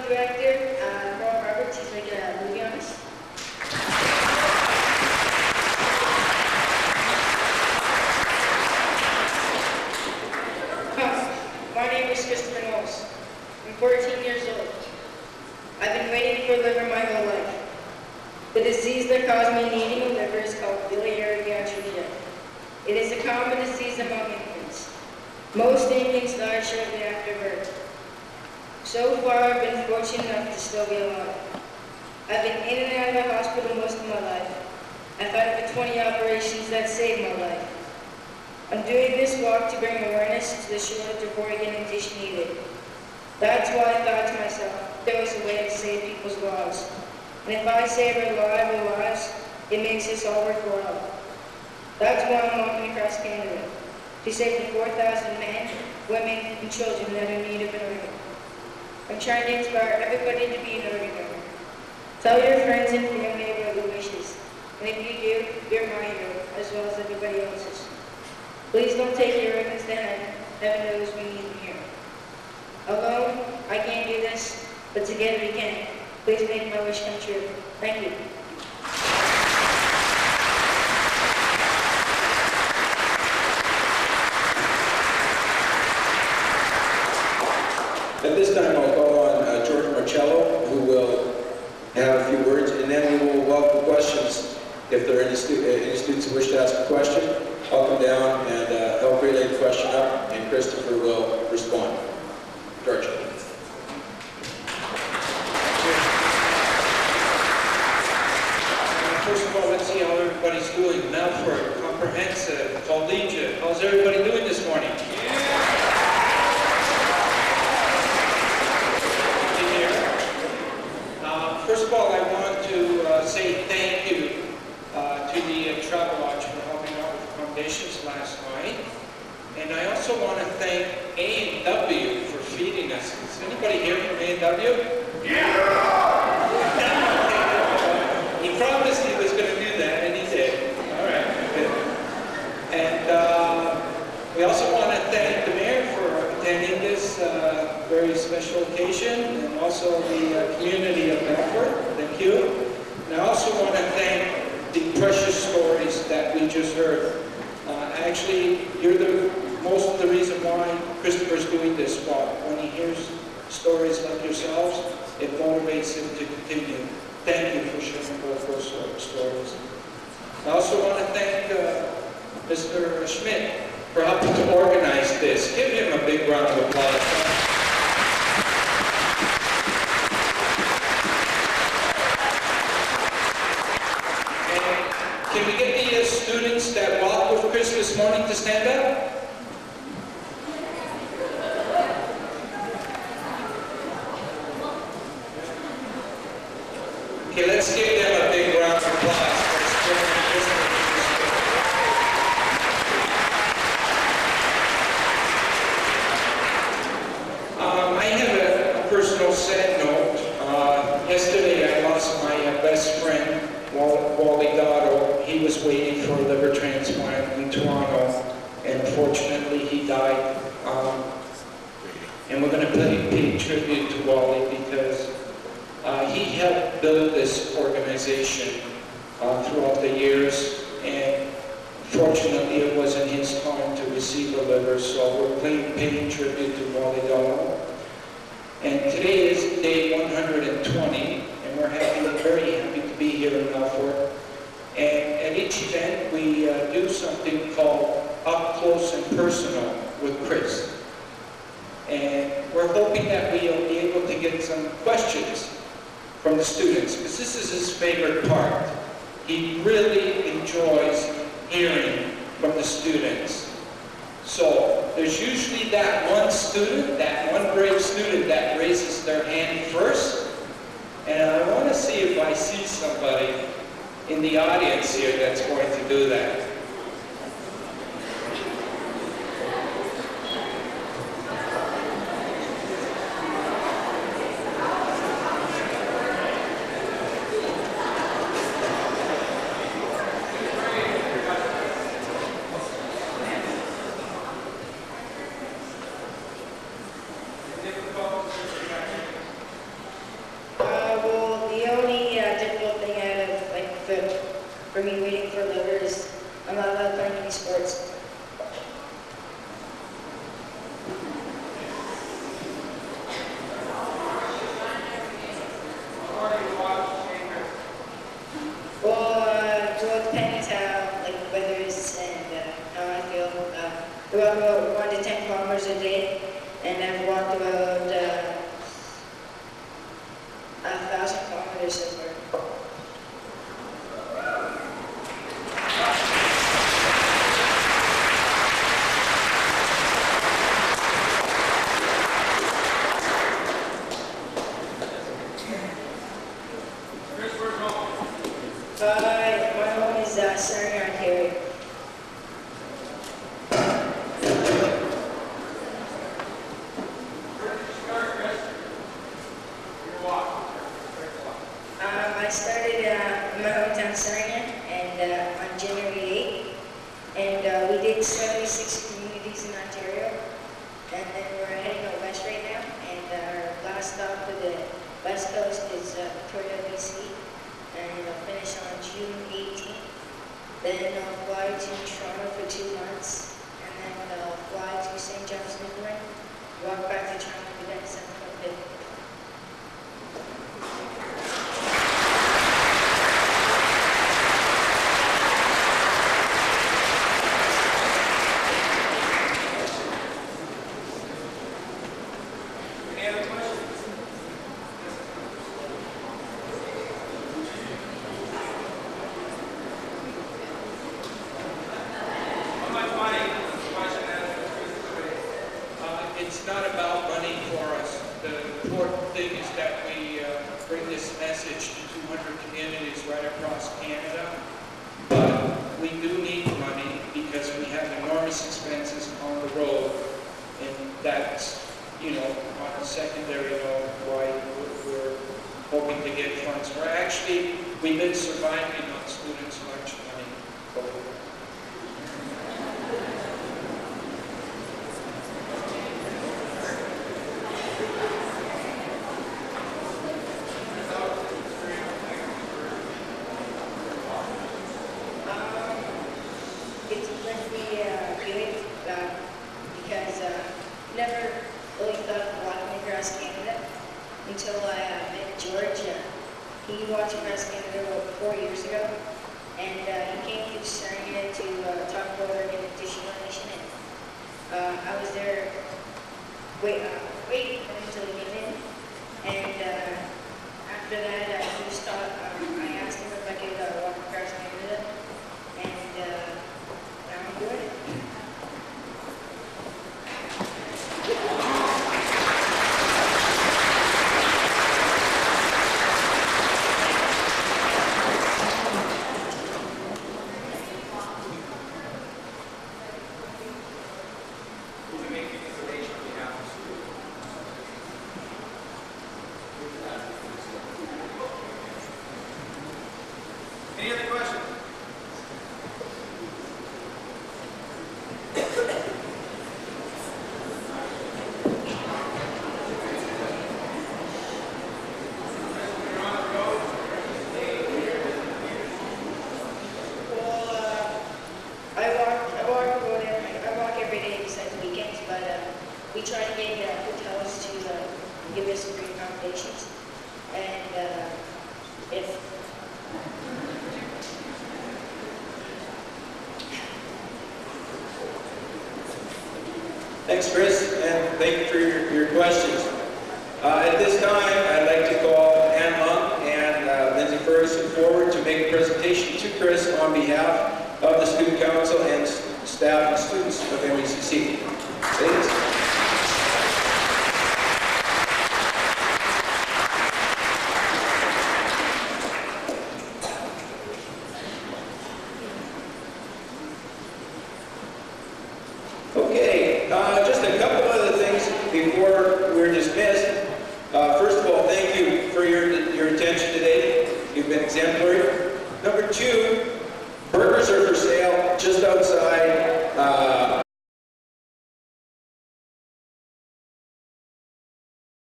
director, Carl Roberts. He's like a movie on us. My name is Kristopher Knowles. I'm 14 years old. I've been waiting for liver my whole life. The disease that caused me needing a liver is called Biliary Atresia. It is a common disease among infants. Most infants die shortly after birth. So far, I've been fortunate enough to still be alive. I've been in and out of the hospital most of my life. I've had over 20 operations that saved my life. I'm doing this walk to bring awareness to the shortage of organ and tissue needed. That's why I thought to myself, there was a way to save people's lives. And if I save our lives, it makes this all worthwhile. That's why I'm walking across Canada, to save the 4,000 men, women, and children that are in need of an organ. I'm trying to inspire everybody to be an organ donor. Tell your friends and family about your wishes. And if you do, you're my hero, as well as everybody else's. Please don't take your organs to heaven. Heaven knows we need them here. Alone, I can't do this, but together we can. Please make my wish come true. Thank you. At this time, I'll call on George Marcello, who will have a few words, and then we will welcome questions. If there are any students who wish to ask a question, I'll come down and help relay the question up, and Kristopher will respond. George. First of all, let's see how everybody's doing. Now for comprehensive, collegiate. How's everybody doing this morning? First of all, I want to say thank you to the Travel Lodge for helping out with the foundations last night. And I also want to thank A&W for feeding us. Is anybody here from A&W? Yeah! He promised he was going to do that, and he did. All right, good. And we also want to thank the mayor for attending this very special occasion, and also the community of Melfort. Thank you. And I also want to thank the precious stories that we just heard. Actually, you're most of the reason why Kristopher's doing this walk. When he hears stories like yourselves, it motivates him to continue. Thank you for sharing both those stories. I also want to thank Mr. Schmidt for helping to organize this. Give him a big round of applause. Can we get the students that walked with Kris this morning to stand up? Okay, let's give them a big round of applause. I have a personal sad note. Yesterday I lost my best friend, Wally Dotto. He was waiting for a liver transplant in Toronto, and unfortunately he died. And we're going to pay tribute to Wally because he helped build this organization throughout the years, and fortunately it wasn't his time to receive a liver, so we're paying tribute to Wally Dotto. And today is day 120, and we're very happy to be here in Melfort. And at each event, we do something called Up Close and Personal with Kris. And we're hoping that we'll be able to get some questions from the students, because this is his favorite part. He really enjoys hearing from the students. So there's usually that one student, that one brave student that raises their hand first. And I want to see if I see somebody in the audience here that's going to do that. me waiting for liver is I'm not allowed playing any sports. Well, it depends how like the weather is and how I feel. I walk about 1 to 10 kilometers a day, and I've walked about 1,000 kilometers so far. My home is Sarnia, Ontario. I started in my hometown Sarnia and on January 8th, and we did 76 communities in Ontario, and then we're heading out west right now, and our last stop for the west coast is Victoria, BC, and I'll finish on June 18th. Then I'll fly to Toronto for 2 months, and then I'll fly to St. John's, Newfoundland, walk back to Toronto for the September 5th. It's not about money for us. The important thing is that we bring this message to 200 communities right across Canada. But we do need money because we have enormous expenses on the road, and that's, you know, on a secondary note why we're hoping to get funds. We've been surviving on students' lunch money. It's definitely good because never really thought of walking across Canada until I met George. He walked across Canada about 4 years ago, and he came to Sarnia to talk about organization donation. And I was there waiting for him until he came in, and after that he was I asked him if I could walk across Canada, and now I'm doing it. Any other questions? I walk every day besides weekends, but we try to get hotels to give us free accommodations, and if Thanks, Chris, and thank you for your questions. At this time, I'd like to call Ann Lung and Lindsay Ferguson forward to make a presentation to Chris on behalf of the Student Council and staff and students of MECC. Please. Okay, just a couple other things before we're dismissed. First of all, thank you for your attention today. You've been exemplary. Number two,